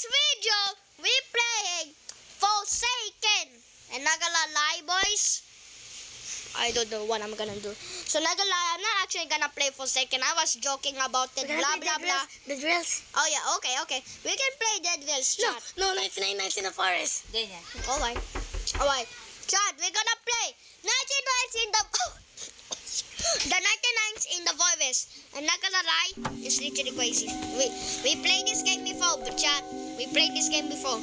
video, we playing Forsaken. And not gonna lie, boys, I don't know what I'm gonna do. So not gonna lie, I'm not actually gonna play Forsaken. I was joking about it, blah blah blah. Dead Drills. Oh yeah, okay. We can play Dead Wheels, chat. No, 99 Nights in the Forest. Ganyan. Alright. Chat, we're gonna play 99 in the the 99s in the forest. And not gonna lie, it's literally crazy. We played this game before, but chat, we played this game before.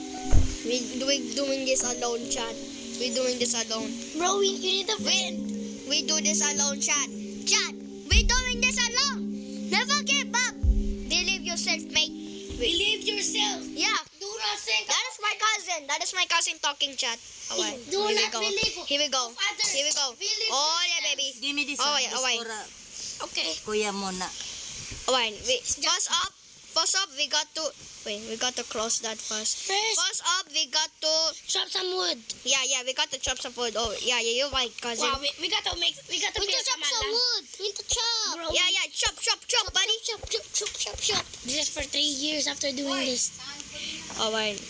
We doing this alone, chat. We doing this alone. Bro, you need the wind. We do this alone, chat. Chat, we doing this alone. Never give up. Believe yourself, mate. Believe yourself. Yeah. Do not think. That is my cousin. That is my cousin talking, chat. Alright. Do Here we not go. believe Here we go. of others. Here we go. Believe Oh yeah, yourself. baby. Give me this Oh, one. yeah, This oh, wait. for, Okay. kuya mo na. Alright. First up, we got to wait. We got to close that first. First up, we got to Chop some wood. yeah. We got to chop some food. Oh yeah. You're right, cousin. Wow, we got to build chop some wood. We need to chop. Bro, Yeah. Chop, buddy. Chop. This is for 3 years after doing this. Alright.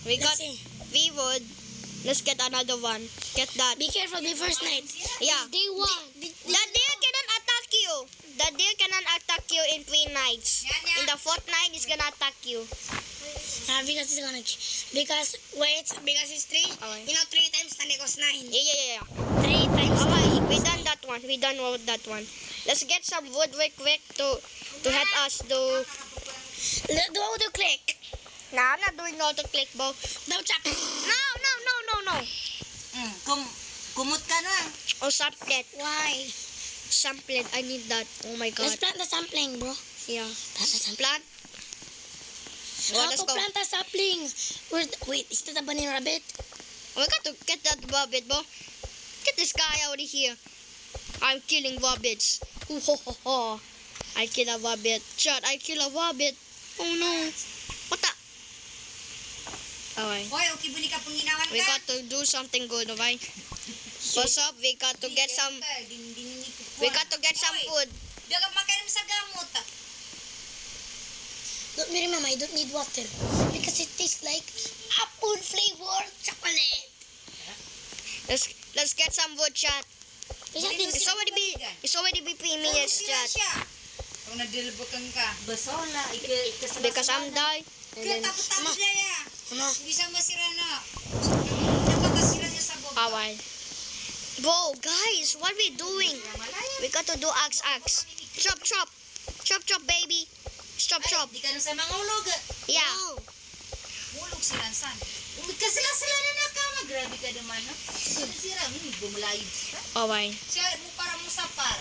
We got Let's see. we would. Let's get another one. Get that. Be careful before night. Yeah. Day one. The deer cannot attack you. The deer cannot attack you in 3 nights. In the 4th night, it's gonna attack you. Because it's gonna because it's 3. Okay. You know 3 times then equals 9. Yeah. 3 times. Alright, we done that one. We done with that one. Let's get some wood real quick to help us do. Do auto click. Nah, I'm not doing auto click, bro. No chop. No. Kumot ka na. Oh, samplet. Why? Samplet. I need that. Oh my god. Let's plant the sapling, bro. Yeah. Plant the sapling. Plant. Oh, How let's to go. plant a sapling? Wait, is that a bunny rabbit? We got to get that rabbit, bro. Get this guy out of here. I'm killing rabbits. Ooh, ho, ho, ho. I kill a rabbit. Chat, I kill a rabbit. Oh no. What the? Alright. Hoy, okay, buni ka pong ginawan ka. We got to do something good, alright? First up, we got to get some food. Daga makain sa gamot. Don't worry, Mama. I don't need water because it tastes like apple flavored chocolate. Let's get some wood, chat. It's already be 3 minutes, chat. Kung nadilbukan ka. Basola. Because I'm dying. Kaya tapos niya. Ano? Hindi siya masira na. Napakasira niya sa baba. Alright. Bro, guys, what we doing? We got to do axe. Chop, baby. Chop. Di ka na sa mga ulog. Yeah. Ulog sila san. Kasi sila na nakama. Grabe ka naman. No? Sira, bumalayo. Alright. Siya mo para mo sa para.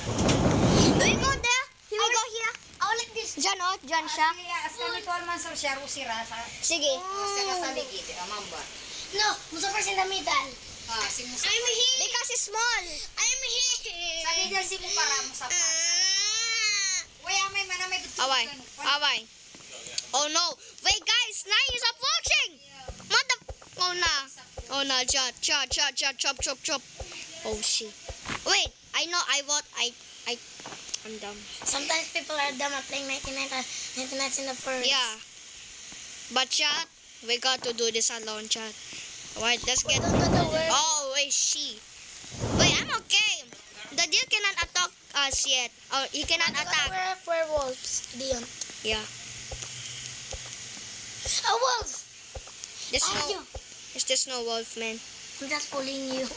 Do we go there? Here we go here. Oh, like this. Diyan siya. Asal ni Tuan man sa siya sira sa Sige. kasaligid. Mamba. No, Mustafa's in the middle. Si Musa. I'm here. Because it's small. I'm here. Sabi niya si mo para mo sa para. Uy, amay man amay betul. Alright. Oh no. Wait, guys. Night is approaching. Mother. Oh no, chat. Chop. Oh shit. Wait. I know. I'm dumb. Sometimes people are dumb at playing 99 Nights in the Forest. Yeah. But chat, we got to do this alone, chat. Alright, let's get. Don't know the word. Oh, wait, Wait, I'm okay. The deer cannot attack us yet. Oh, he cannot attack. We're werewolves, Dion. Yeah. A wolf! There's Oh, no. you. There's no wolf, man. I'm just fooling you.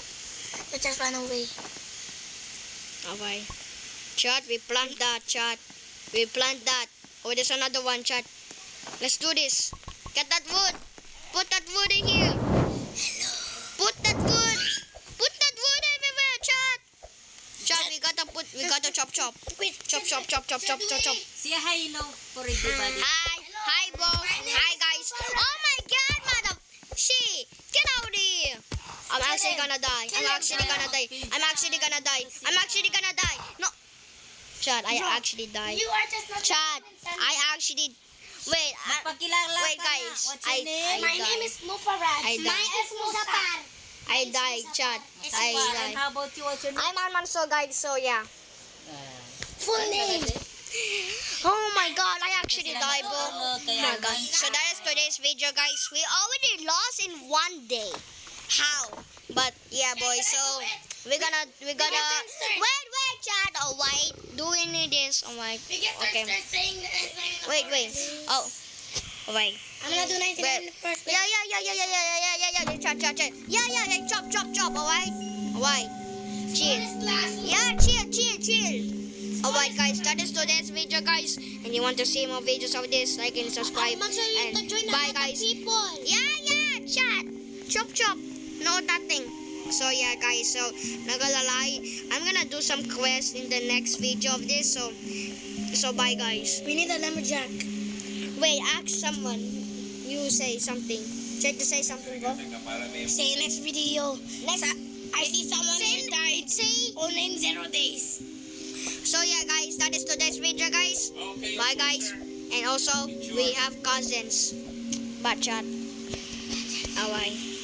You just run away. Alright. Chat, we plant that, chat. We plant that. Oh, there's another one, chat. Let's do this. Get that wood. Put that wood in here. Put that wood everywhere, chat. Chat, we gotta chop. Wait, Chop. Siya hello for everybody. Hi, bro. Hi, guys. Oh my God, madam. Get out of here. I'm actually gonna die. No. Chad, I actually died. you are just not. Chad, I actually. Wait, Pagkilala wait, ka. guys. What's your name? My name is Mufarad. I died. Mine is Musapar. I died, Chad. I And died. how about you? What's your name? I'm Almanso, guys. So yeah. Full name. Oh my God, I actually died, bro. my god. So that is today's video, guys. We already lost in 1 day. How? But yeah, boys. So we're gonna wait, chat. Oh, wait. Do we need this? Oh my. We get Okay. third saying Wait. Oh. Wait. I'm gonna do 99 first. Yeah. Chat. Yeah. Chop. Alright. Chill. Yeah, chill. Alright, guys, that is today's video, guys. And you want to see more videos of this, like and subscribe. Make sure you And join bye, other guys. people. Yeah, chat. Chop. No, nothing. So yeah, guys. So not gonna lie, I'm gonna do some quests in the next video of this. So bye, guys. We need a lumberjack. Wait, ask someone. You say something. Try to say something, bro. Say next video. Next. I see someone who died. Say. Only in 0 days. So yeah, guys, that is today's video, guys. Okay. Bye, guys. And also, we have cousins. Bye, chat. Bye.